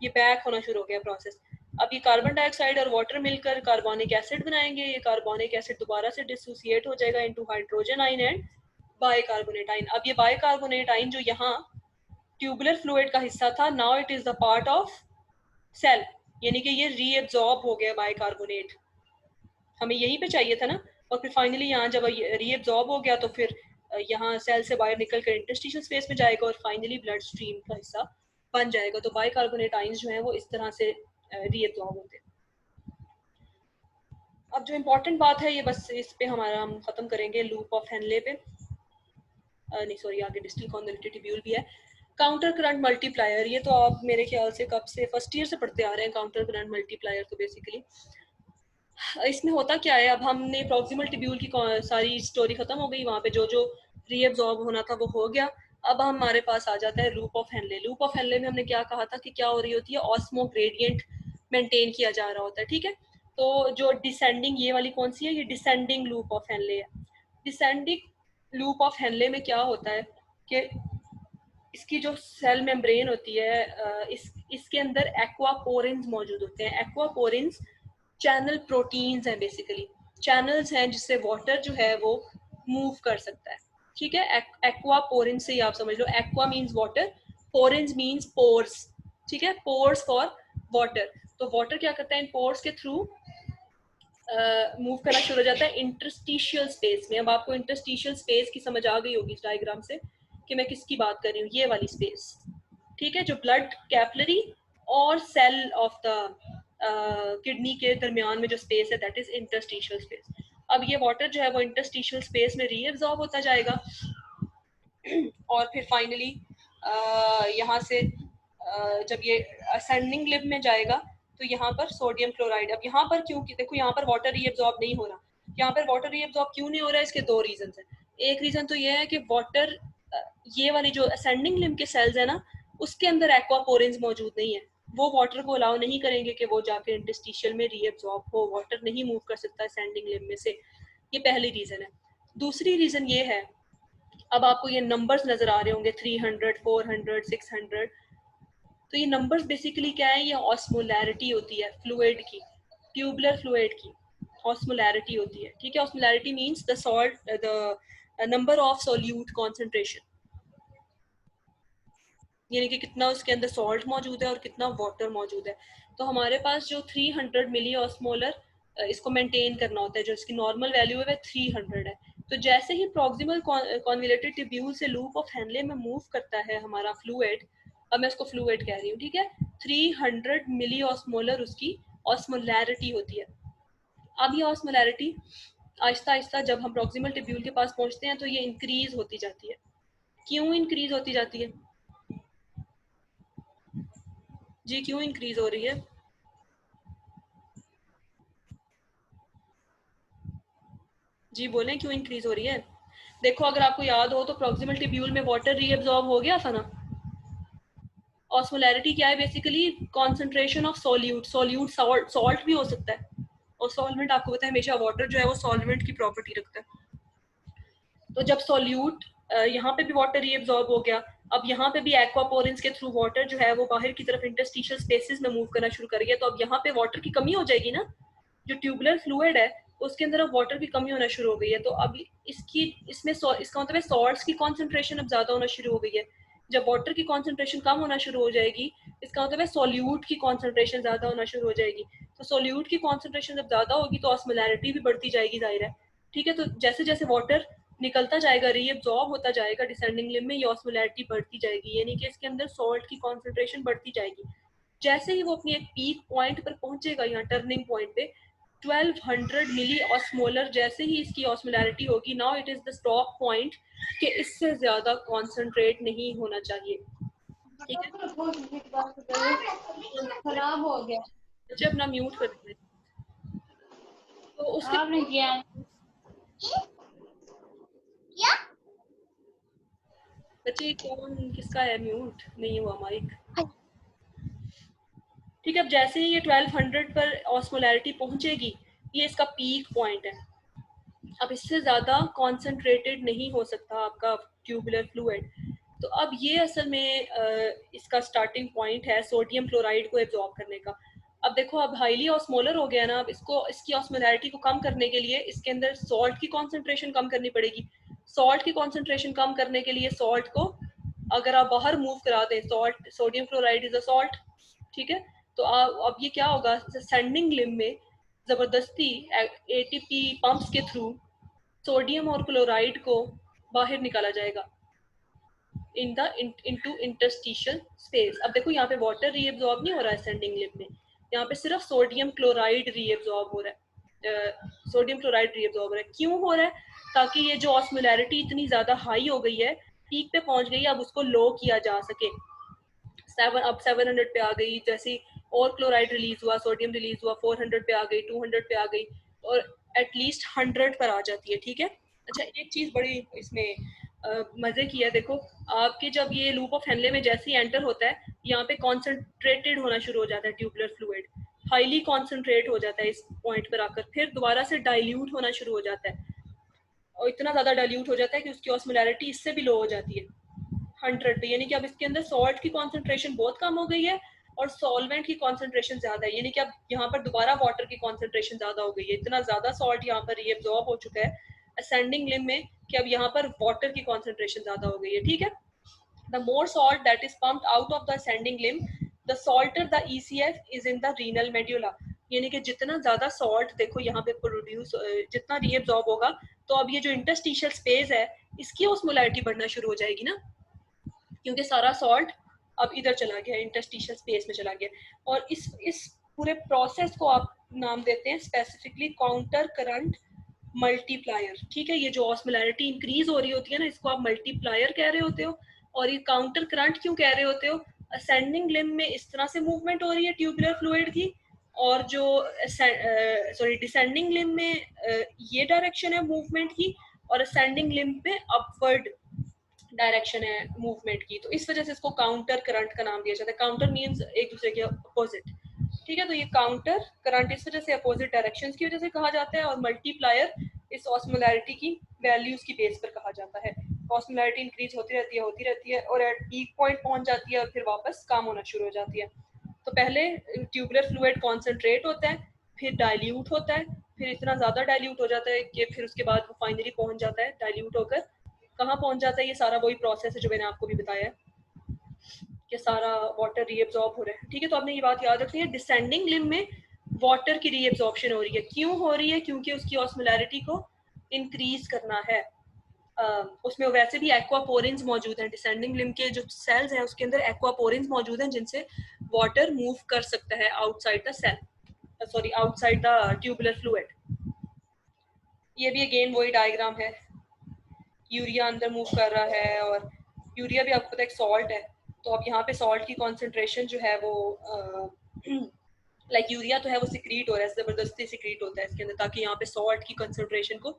[SPEAKER 1] ये बैक होना शुरू हो गया प्रोसेस। अब ये कार्बन डाइऑक्साइड और वाटर मिलकर कार्बोनिक एसिड बनाएंगे, ये कार्बोनिक एसिड दोबारा से डिसोसिएट हो जाएगा इनटू हाइड्रोजन आइन एंड बाइकार्बोनेट आइन। अब ये बाइकार्बोनेट आइन जो यहाँ ट्यूबुलर फ्लूइड का हिस्सा था, now it is the part of cell, यानी कि ये रीएब्जॉर्ब हो गया बाइकार्बोनेट, हमें यहीं पे चाहिए था ना। और फिर फाइनली यहाँ जब रीएब्जॉर्ब हो गया तो फिर यहाँ सेल से बाहर निकल कर इंटरस्टिशियल स्पेस में जाएगा और फाइनली ब्लड स्ट्रीम का हिस्सा बन जाएगा। तो बाइकार्बोनेट आइंस जो है वो इस तरह से रीएब्जॉर्ब होते हैं। अब जो इम्पोर्टेंट बात है, ये बस इस पे हम खत्म करेंगे लूप ऑफ हेनले पे, नहीं सॉरी, आगे डिस्टल कॉन्वोल्यूटेड ट्यूब्यूल भी है। काउंटर करंट मल्टीप्लायर, ये तो आप मेरे ख्याल से कब से, फर्स्ट ईयर से पढ़ते आ रहे हैं काउंटर करंट मल्टीप्लायर। तो बेसिकली इसमें होता क्या है, अब हमने प्रॉक्सिमल ट्यूब्यूल की सारी स्टोरी खत्म हो गई, वहाँ पे जो रीअब्जॉर्ब होना था वो हो गया। अब हमारे पास आ जाता है loop of Henle. Loop of Henle में हमने क्या कहा था कि क्या हो रही होती है, ऑस्मो ग्रेडियंट मेंटेन किया जा रहा होता है, ठीक है। तो जो डिसेंडिंग, ये वाली कौन सी है, ये डिसेंडिंग लूप ऑफ हेनले है। डिसेंडिंग लूप ऑफ हेनले में क्या होता है कि इसकी जो सेल मेम्ब्रेन होती है, इसके अंदर एक्वापोरिन्स मौजूद होते हैं। एक्वापोरिन्स चैनल प्रोटीन्स हैं, बेसिकली चैनल्स हैं जिससे वाटर जो है वो मूव कर सकता है, ठीक है। एक्वापोरिन से ही आप समझ लो, aqua means water, porins means pores, ठीक है, पोर्स फॉर वाटर। तो वाटर क्या करता है, इन पोर्स के थ्रू मूव करना शुरू हो जाता है इंटरस्टिशियल स्पेस में। अब आपको इंटरस्टिशियल स्पेस की समझ आ गई होगी इस डायग्राम से कि मैं किसकी बात कर रही हूँ, ये वाली स्पेस, ठीक है, जो ब्लड कैपिलरी और सेल ऑफ द किडनी के दरमियान में जो स्पेस है, दैट इज इंटरस्टिशियल स्पेस। अब ये वाटर जो है वो इंटरस्टिशियल स्पेस में रीअब्सॉर्ब होता जाएगा और फिर फाइनली यहाँ से जब ये असेंडिंग लिब में जाएगा तो यहाँ पर सोडियम क्लोराइड, अब यहाँ पर क्यों, देखो यहाँ पर वाटर रीअब्सॉर्ब नहीं हो रहा, यहाँ पर वाटर रीअब्सॉर्ब क्यों नहीं हो रहा है, इसके दो रीजन है। एक रीजन तो ये है कि वाटर, ये वाली जो असेंडिंग लिम्ब के सेल्स है ना, उसके अंदर एक्वापोरिन्स मौजूद नहीं है, वो वाटर को अलाउ नहीं करेंगे कि वो जाके इंटरस्टिशियल में रीअब्सॉर्ब हो, वाटर नहीं मूव कर सकता असेंडिंग लिम्ब में से, ये पहली रीजन है। दूसरी रीजन ये है, अब आपको ये नंबर्स नजर आ रहे होंगे 300, 400, 600, तो ये नंबर्स बेसिकली क्या है, ये ऑस्मोलैरिटी होती है फ्लूइड की, ट्यूबुलर फ्लूइड की ऑस्मोलैरिटी होती है, ठीक है। Osmolarity means the salt, the number of solute concentration, यानी कि कितना उसके अंदर सॉल्ट मौजूद है और कितना वाटर मौजूद है। तो हमारे पास जो 300 मिली ऑस्मोलर, इसको मेंटेन करना होता है, जो इसकी नॉर्मल वैल्यू है वह 300 है। तो जैसे ही प्रॉक्सिमल कॉन्वोल्यूटेड ट्यूब्यूल से लूप ऑफ हेनले में मूव करता है हमारा फ्लूइड, अब मैं इसको फ्लूइड कह रही हूँ, ठीक है, 300 मिली ऑस्मोलर उसकी ऑस्मोलैरिटी होती है। अब ये ऑस्मोलैरिटी आहिस्ता आहिस्ता जब हम प्रॉक्सिमल ट्यूब्यूल के पास पहुंचते हैं तो ये इंक्रीज होती जाती है। क्यों इंक्रीज होती जाती है जी, क्यों इंक्रीज हो रही है? जी बोलें क्यों इंक्रीज हो रही है? देखो अगर आपको याद हो तो प्रॉक्सिमल ट्यूब्यूल में वाटर रीअब्सॉर्ब हो गया था ना। ऑस्मोलैरिटी क्या है? Basically concentration of solute. Solute salt भी हो सकता है, और सॉल्वेंट आपको पता है हमेशा वाटर जो है वो सॉल्वेंट की प्रॉपर्टी रखता है। तो जब सॉल्यूट यहाँ पे भी वाटर रीअब्सॉर्ब हो गया, अब यहाँ पे भी एक्वापोरेंस के थ्रू वाटर जो है वो बाहर की तरफ इंटरस्टिशियल स्पेसेस में मूव करना शुरू कर गया, तो अब यहाँ पे वाटर की कमी हो जाएगी ना। जो ट्यूबुलर फ्लूइड है उसके अंदर अब वाटर की कमी होना शुरू हो गई है, तो अब इसका मतलब है सॉल्ट्स की कॉन्सेंट्रेशन अब ज्यादा होना शुरू हो गई है। जब वाटर की कॉन्सेंट्रेशन कम होना शुरू हो जाएगी, इसका मतलब है सोल्यूट की कॉन्सेंट्रेशन ज्यादा होना शुरू हो जाएगी। तो सोल्यूट की कॉन्सेंट्रेशन जब ज्यादा होगी तो ऑस्मोलैरिटी भी बढ़ती जाएगी, जाहिर है। ठीक है, तो जैसे जैसे वाटर निकलता जाएगा, रीअब्सॉर्ब होता जाएगा डिसेंडिंग लिम्ब में, ये ऑस्मोलैरिटी बढ़ती जाएगी, यानी कि इसके अंदर सॉल्ट की कॉन्सेंट्रेशन बढ़ती जाएगी। जैसे ही वो अपनी एक पीक पॉइंट पर पहुंचेगा, यहाँ टर्निंग पॉइंट पे 1200 मिली ऑस्मोलर जैसे ही इसकी ऑस्मोलैरिटी होगी, now it is the stop point कि इससे ज्यादा कॉन्सेंट्रेट नहीं होना चाहिए। ठीक है,
[SPEAKER 3] खराब हो गया
[SPEAKER 1] बच्चे अपना म्यूट कर दें। तो उसके
[SPEAKER 3] आपने किया
[SPEAKER 1] बच्चे कौन किसका है म्यूट? नहीं हुआ माइक। ठीक है, अब जैसे ही ये 1200 पर ऑस्मोलैरिटी पहुंचेगी, ये इसका पीक पॉइंट है। अब इससे ज़्यादा कॉन्सेंट्रेटेड नहीं हो सकता आपका ट्यूबुलर फ्लूइड। तो अब ये असल में इसका स्टार्टिंग पॉइंट है सोडियम क्लोराइड को एब्जॉर्ब करने का। अब देखो अब हाईली ऑस्मोलर हो गया ना, अब इसको इसकी ऑस्मोलैरिटी को कम करने के लिए इसके अंदर सॉल्ट की कॉन्सेंट्रेशन कम करनी पड़ेगी। सॉल्ट की कॉन्सेंट्रेशन कम करने के लिए सॉल्ट को अगर आप बाहर मूव करा दें, salt sodium chloride is a salt, ठीक है, तो अब ये क्या होगा, सेंडिंग लिम्ब में जबरदस्ती एटीपी पंप्स के थ्रू सोडियम और क्लोराइड को बाहर निकाला जाएगा इनटू इंटरस्टिशियल स्पेस। अब देखो यहाँ पे वाटर रीअब्सॉर्ब नहीं हो रहा है सेंडिंग लिम्ब में, यहाँ पे सिर्फ सोडियम क्लोराइड रीअब्सॉर्ब हो रहा है। सोडियम क्लोराइड रीअब्सॉर्ब हो रहा है, क्यों हो रहा है? ताकि ये जो ऑस्मोलैरिटी इतनी ज्यादा हाई हो गई है, पीक पे पहुंच गई है, अब उसको लो किया जा सके। अब 700 पे आ गई, जैसे और क्लोराइड रिलीज हुआ, सोडियम रिलीज हुआ, 400 पे आ गई, 200 पे आ गई, और एटलीस्ट 100 पर आ जाती है। ठीक है, अच्छा एक चीज बड़ी इसमें मजे की है, देखो आपके जब ये लूप ऑफ हेनले में जैसे ही एंटर होता है, यहाँ पे कॉन्सेंट्रेटेड होना शुरू हो जाता है ट्यूबुलर फ्लूइड, हाईली कॉन्सेंट्रेट हो जाता है इस पॉइंट पर आकर, फिर दोबारा से डाइल्यूट होना शुरू हो जाता है, और इतना ज्यादा डाइल्यूट हो जाता है कि उसकी ऑस्मोलैरिटी इससे भी लो हो जाती है 100 पे, यानी कि अब इसके अंदर सॉल्ट की कॉन्सेंट्रेशन बहुत कम हो गई है और सॉल्वेंट की कॉन्सेंट्रेशन ज्यादा है, यानी कि अब यहाँ पर दोबारा वाटर की कॉन्सेंट्रेशन ज्यादा हो गई है, इतना ज्यादा सॉल्ट यहाँ पर रीअब्सॉर्ब हो चुका है असेंडिंग लिम्ब में कि अब यहाँ पर वाटर की कॉन्सेंट्रेशन ज्यादा हो गई है। ठीक है, the more salt that is pumped out of the ascending limb, the Salter the ECF is in the renal medulla, यानी कि जितना ज्यादा सॉल्ट देखो यहाँ पे प्रोड्यूस, जितना रीअब्सॉर्ब होगा, तो अब ये जो इंटरस्टिशियल स्पेस है इसकी ऑस्मोलैरिटी बढ़ना शुरू हो जाएगी ना, क्योंकि सारा सॉल्ट अब इधर चला गया, इंटरस्टिशियल स्पेस में चला गया। और इस पूरे प्रोसेस को आप नाम देते हैं स्पेसिफिकली काउंटर करंट मल्टीप्लायर। ठीक है, ये जो ऑस्मोलैरिटी इंक्रीज हो रही होती है ना, इसको आप मल्टीप्लायर कह रहे होते हो। और ये काउंटर करंट क्यों कह रहे होते हो? असेंडिंग लिम्ब में इस तरह से मूवमेंट हो रही है ट्यूबुलर फ्लूइड की, और जो डिसेंडिंग लिम्ब में ये डायरेक्शन है मूवमेंट की, और असेंडिंग लिम्ब में अपवर्ड डायरेक्शन है मूवमेंट की, तो इस वजह से इसको काउंटर करंट का नाम दिया जाता है। काउंटर मींस एक दूसरे के अपोजिट। ठीक है, तो ये काउंटर करंट इस वजह से अपोजिट डायरेक्शंस की वजह से कहा जाता है, और मल्टीप्लायर इस ऑस्मोलैरिटी की वैल्यूज की बेस पर कहा जाता है। ऑस्मोलैरिटी इंक्रीज होती रहती है और एट पीक पॉइंट पहुंच जाती है और फिर वापस कम होना शुरू हो जाती है। तो पहले ट्यूबुलर फ्लूइड कॉन्सेंट्रेट होता है, फिर डाइल्यूट होता है, फिर इतना ज्यादा डाइल्यूट हो जाता है कि फिर उसके बाद वो फाइनली पहुंच जाता है डाइल्यूट होकर कहाँ पहुंच जाता है, ये सारा वही प्रोसेस है जो मैंने आपको भी बताया है कि सारा वाटर रीअब्सॉर्ब हो रहा है। ठीक है, तो आपने ये बात याद रखनी है, डिसेंडिंग लिम्ब में वाटर की रीअब्सॉर्प्शन हो रही है। क्यों हो रही है? क्योंकि उसकी ऑस्मोलैरिटी को इंक्रीज करना है। उसमें वैसे भी एक्वापोरिन्स मौजूद हैं, डिसेंडिंग लिम्ब के जो सेल्स हैं उसके अंदर एक्वापोरिन्स मौजूद हैं जिनसे वाटर मूव कर सकता है outside the cell, sorry outside the tubular fluid. ये भी अगेन वही डायग्राम है, यूरिया अंदर मूव कर रहा है, और यूरिया भी आपको पता है एक सॉल्ट है, तो अब यहाँ पे सॉल्ट की कॉन्सेंट्रेशन जो है वो लाइक यूरिया तो है वो सिक्रीट हो रहा है, जबरदस्ती सिक्रीट होता है इसके अंदर ताकि यहाँ पे सॉल्ट की कंसंट्रेशन को